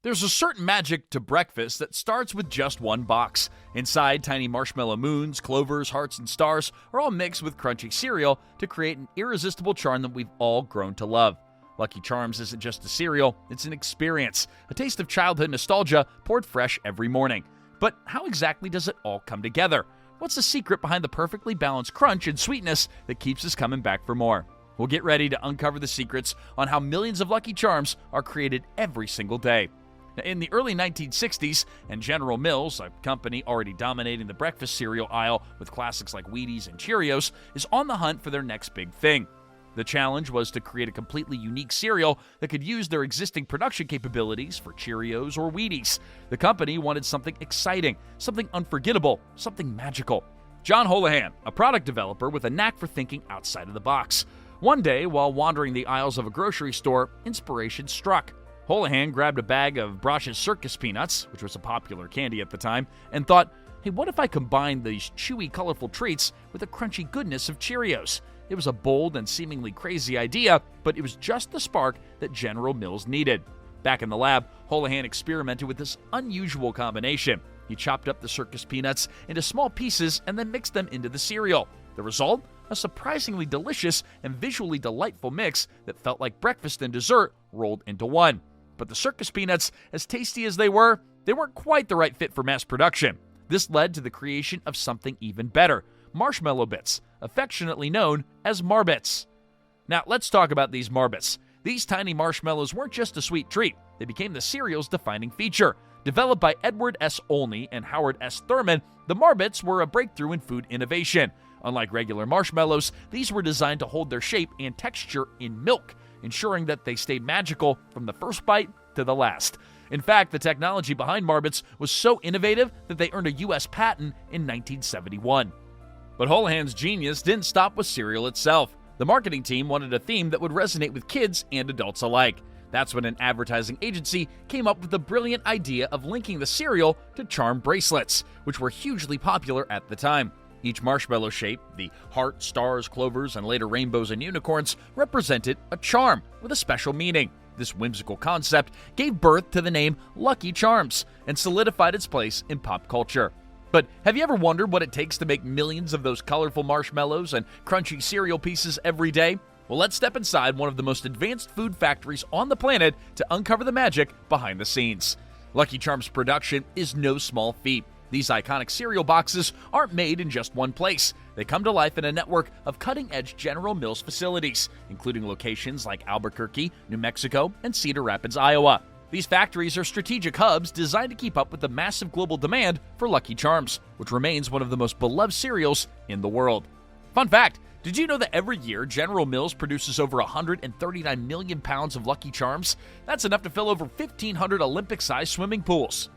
There's a certain magic to breakfast that starts with just one box. Inside, tiny marshmallow moons, clovers, hearts, and stars are all mixed with crunchy cereal to create an irresistible charm that we've all grown to love. Lucky Charms isn't just a cereal, it's an experience, a taste of childhood nostalgia poured fresh every morning. But how exactly does it all come together? What's the secret behind the perfectly balanced crunch and sweetness that keeps us coming back for more? We'll get ready to uncover the secrets on how millions of Lucky Charms are created every single day. In the early 1960s, and General Mills, a company already dominating the breakfast cereal aisle with classics like Wheaties and Cheerios, is on the hunt for their next big thing. The challenge was to create a completely unique cereal that could use their existing production capabilities for Cheerios or Wheaties. The company wanted something exciting, something unforgettable, something magical. John Holohan, a product developer with a knack for thinking outside of the box. One day, while wandering the aisles of a grocery store, inspiration struck. Holohan grabbed a bag of Brosh's Circus Peanuts, which was a popular candy at the time, and thought, hey, what if I combine these chewy, colorful treats with the crunchy goodness of Cheerios? It was a bold and seemingly crazy idea, but it was just the spark that General Mills needed. Back in the lab, Holohan experimented with this unusual combination. He chopped up the circus peanuts into small pieces and then mixed them into the cereal. The result? A surprisingly delicious and visually delightful mix that felt like breakfast and dessert rolled into one. But the circus peanuts, as tasty as they weren't quite the right fit for mass production. This led to the creation of something even better, marshmallow bits, affectionately known as Marbits. Now, let's talk about these Marbits. These tiny marshmallows weren't just a sweet treat, they became the cereal's defining feature. Developed by Edward S. Olney and Howard S. Thurman, the Marbits were a breakthrough in food innovation. Unlike regular marshmallows, these were designed to hold their shape and texture in milk, ensuring that they stayed magical from the first bite to the last. In fact, the technology behind Marbits was so innovative that they earned a U.S. patent in 1971. But Holohan's genius didn't stop with cereal itself. The marketing team wanted a theme that would resonate with kids and adults alike. That's when an advertising agency came up with the brilliant idea of linking the cereal to charm bracelets, which were hugely popular at the time. Each marshmallow shape, the heart, stars, clovers, and later rainbows and unicorns, represented a charm with a special meaning. This whimsical concept gave birth to the name Lucky Charms and solidified its place in pop culture. But have you ever wondered what it takes to make millions of those colorful marshmallows and crunchy cereal pieces every day? Well, let's step inside one of the most advanced food factories on the planet to uncover the magic behind the scenes. Lucky Charms production is no small feat. These iconic cereal boxes aren't made in just one place. They come to life in a network of cutting-edge General Mills facilities, including locations like Albuquerque, New Mexico, and Cedar Rapids, Iowa. These factories are strategic hubs designed to keep up with the massive global demand for Lucky Charms, which remains one of the most beloved cereals in the world. Fun fact, did you know that every year General Mills produces over 139 million pounds of Lucky Charms? That's enough to fill over 1,500 Olympic-sized swimming pools.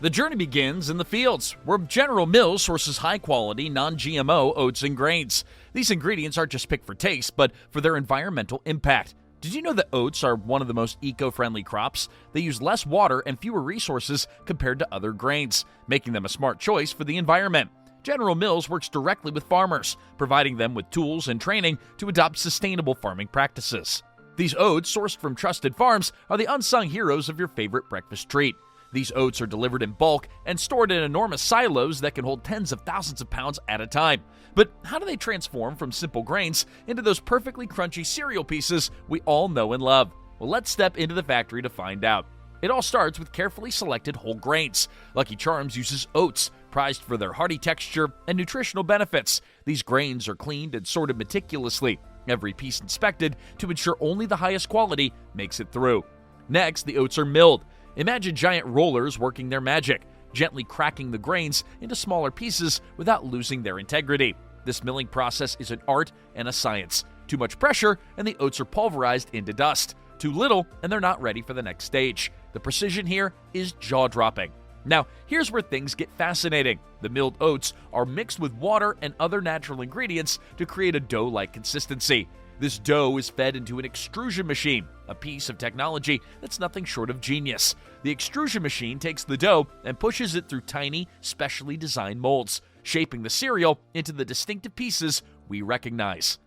The journey begins in the fields, where General Mills sources high-quality, non-GMO oats and grains. These ingredients aren't just picked for taste, but for their environmental impact. Did you know that oats are one of the most eco-friendly crops? They use less water and fewer resources compared to other grains, making them a smart choice for the environment. General Mills works directly with farmers, providing them with tools and training to adopt sustainable farming practices. These oats, sourced from trusted farms, are the unsung heroes of your favorite breakfast treat. These oats are delivered in bulk and stored in enormous silos that can hold tens of thousands of pounds at a time. But how do they transform from simple grains into those perfectly crunchy cereal pieces we all know and love? Well, let's step into the factory to find out. It all starts with carefully selected whole grains. Lucky Charms uses oats, prized for their hearty texture and nutritional benefits. These grains are cleaned and sorted meticulously, every piece inspected to ensure only the highest quality makes it through. Next, the oats are milled. Imagine giant rollers working their magic, gently cracking the grains into smaller pieces without losing their integrity. This milling process is an art and a science. Too much pressure, and the oats are pulverized into dust. Too little, and they're not ready for the next stage. The precision here is jaw-dropping. Now, here's where things get fascinating. The milled oats are mixed with water and other natural ingredients to create a dough-like consistency. This dough is fed into an extrusion machine, a piece of technology that's nothing short of genius. The extrusion machine takes the dough and pushes it through tiny, specially designed molds, shaping the cereal into the distinctive pieces we recognize.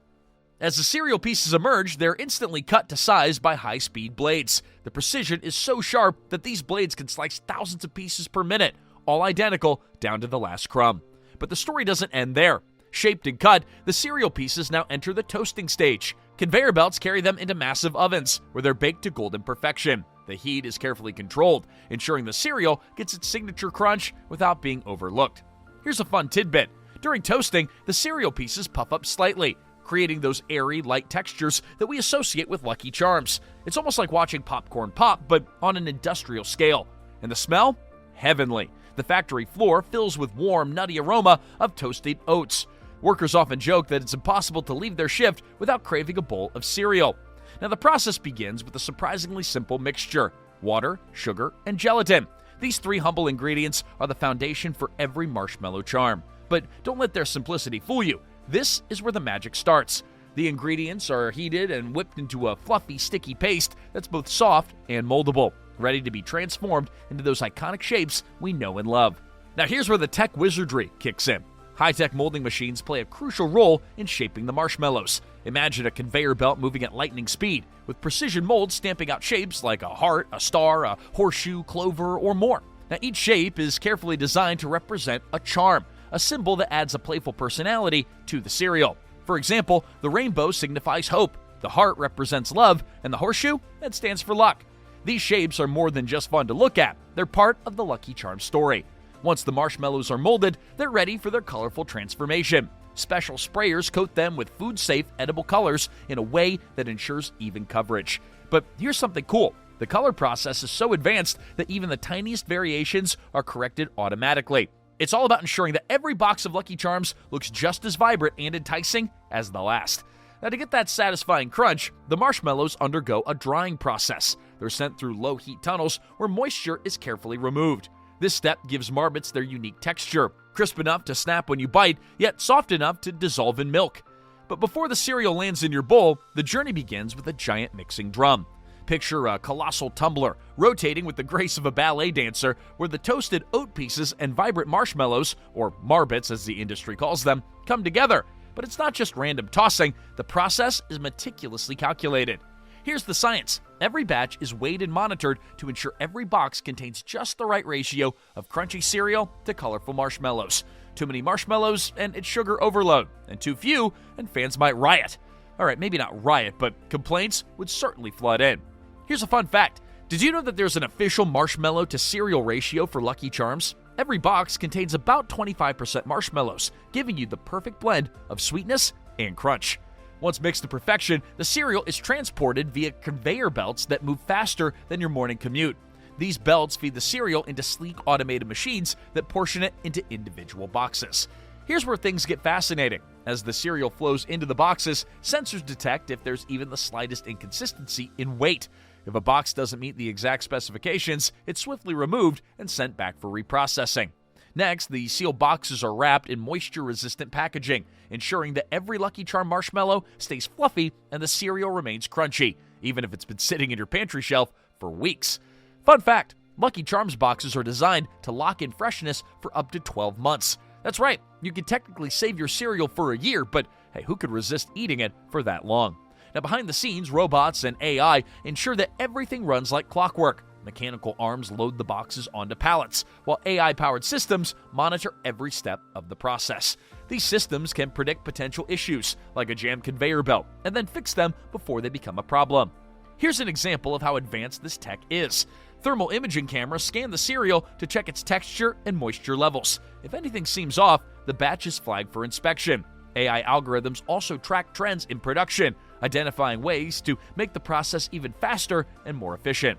As the cereal pieces emerge, they're instantly cut to size by high-speed blades. The precision is so sharp that these blades can slice thousands of pieces per minute, all identical down to the last crumb. But the story doesn't end there. Shaped and cut, the cereal pieces now enter the toasting stage. Conveyor belts carry them into massive ovens, where they're baked to golden perfection. The heat is carefully controlled, ensuring the cereal gets its signature crunch without being overlooked. Here's a fun tidbit. During toasting, the cereal pieces puff up slightly, creating those airy, light textures that we associate with Lucky Charms. It's almost like watching popcorn pop, but on an industrial scale. And the smell? Heavenly. The factory floor fills with warm, nutty aroma of toasted oats. Workers often joke that it's impossible to leave their shift without craving a bowl of cereal. Now, the process begins with a surprisingly simple mixture: water, sugar, and gelatin. These three humble ingredients are the foundation for every marshmallow charm. But don't let their simplicity fool you. This is where the magic starts. The ingredients are heated and whipped into a fluffy, sticky paste that's both soft and moldable, ready to be transformed into those iconic shapes we know and love. Now, here's where the tech wizardry kicks in. High-tech molding machines play a crucial role in shaping the marshmallows. Imagine a conveyor belt moving at lightning speed, with precision molds stamping out shapes like a heart, a star, a horseshoe, clover, or more. Now, each shape is carefully designed to represent a charm, a symbol that adds a playful personality to the cereal. For example, the rainbow signifies hope, the heart represents love, and the horseshoe, that stands for luck. These shapes are more than just fun to look at. They're part of the Lucky Charms story. Once the marshmallows are molded, they're ready for their colorful transformation. Special sprayers coat them with food-safe, edible colors in a way that ensures even coverage. But here's something cool. The color process is so advanced that even the tiniest variations are corrected automatically. It's all about ensuring that every box of Lucky Charms looks just as vibrant and enticing as the last. Now, to get that satisfying crunch, the marshmallows undergo a drying process. They're sent through low-heat tunnels where moisture is carefully removed. This step gives marmots their unique texture, crisp enough to snap when you bite, yet soft enough to dissolve in milk. But before the cereal lands in your bowl, the journey begins with a giant mixing drum. Picture a colossal tumbler, rotating with the grace of a ballet dancer, where the toasted oat pieces and vibrant marshmallows, or marbits as the industry calls them, come together. But it's not just random tossing, the process is meticulously calculated. Here's the science. Every batch is weighed and monitored to ensure every box contains just the right ratio of crunchy cereal to colorful marshmallows. Too many marshmallows, and it's sugar overload. And too few, and fans might riot. Alright, maybe not riot, but complaints would certainly flood in. Here's a fun fact. Did you know that there's an official marshmallow to cereal ratio for Lucky Charms? Every box contains about 25% marshmallows, giving you the perfect blend of sweetness and crunch. Once mixed to perfection, the cereal is transported via conveyor belts that move faster than your morning commute. These belts feed the cereal into sleek automated machines that portion it into individual boxes. Here's where things get fascinating. As the cereal flows into the boxes, sensors detect if there's even the slightest inconsistency in weight. If a box doesn't meet the exact specifications, it's swiftly removed and sent back for reprocessing. Next, the sealed boxes are wrapped in moisture-resistant packaging, ensuring that every Lucky Charm marshmallow stays fluffy and the cereal remains crunchy, even if it's been sitting in your pantry shelf for weeks. Fun fact, Lucky Charms boxes are designed to lock in freshness for up to 12 months. That's right, you can technically save your cereal for a year, but hey, who could resist eating it for that long? Now, behind the scenes, robots and AI ensure that everything runs like clockwork. Mechanical arms load the boxes onto pallets, while AI-powered systems monitor every step of the process. These systems can predict potential issues, like a jammed conveyor belt, and then fix them before they become a problem. Here's an example of how advanced this tech is. Thermal imaging cameras scan the cereal to check its texture and moisture levels. If anything seems off, the batch is flagged for inspection. AI algorithms also track trends in production, identifying ways to make the process even faster and more efficient.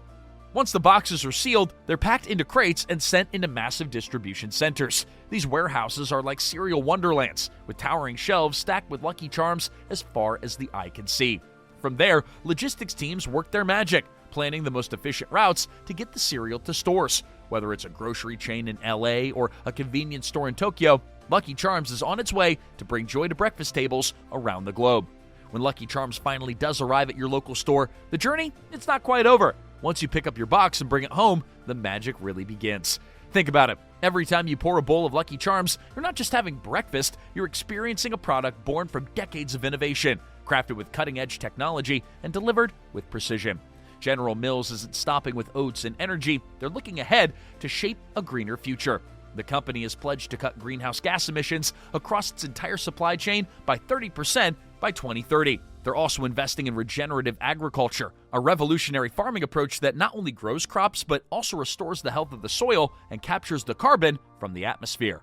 Once the boxes are sealed, they're packed into crates and sent into massive distribution centers. These warehouses are like cereal wonderlands, with towering shelves stacked with Lucky Charms as far as the eye can see. From there, logistics teams work their magic, planning the most efficient routes to get the cereal to stores. Whether it's a grocery chain in LA or a convenience store in Tokyo, Lucky Charms is on its way to bring joy to breakfast tables around the globe. When Lucky Charms finally does arrive at your local store, the journey, it's not quite over. Once you pick up your box and bring it home, the magic really begins. Think about it. Every time you pour a bowl of Lucky Charms, you're not just having breakfast, you're experiencing a product born from decades of innovation. crafted with cutting-edge technology and delivered with precision. General Mills isn't stopping with oats and energy. They're looking ahead to shape a greener future. The company has pledged to cut greenhouse gas emissions across its entire supply chain by 30% by 2030. They're also investing in regenerative agriculture, a revolutionary farming approach that not only grows crops but also restores the health of the soil and captures the carbon from the atmosphere.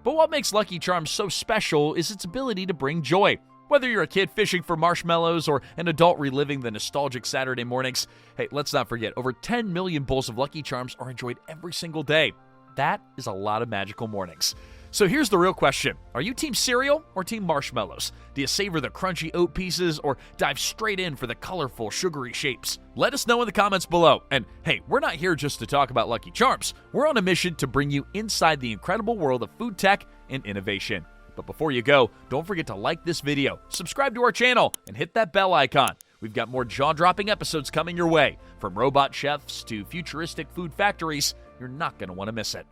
But what makes Lucky Charms so special is its ability to bring joy. Whether you're a kid fishing for marshmallows or an adult reliving the nostalgic Saturday mornings, hey, let's not forget, over 10 million bowls of Lucky Charms are enjoyed every single day. That is a lot of magical mornings. So here's the real question. Are you team cereal or team marshmallows? Do you savor the crunchy oat pieces or dive straight in for the colorful, sugary shapes? Let us know in the comments below. And hey, we're not here just to talk about Lucky Charms. We're on a mission to bring you inside the incredible world of food tech and innovation. But before you go, don't forget to like this video, subscribe to our channel, and hit that bell icon. We've got more jaw-dropping episodes coming your way. From robot chefs to futuristic food factories, you're not going to want to miss it.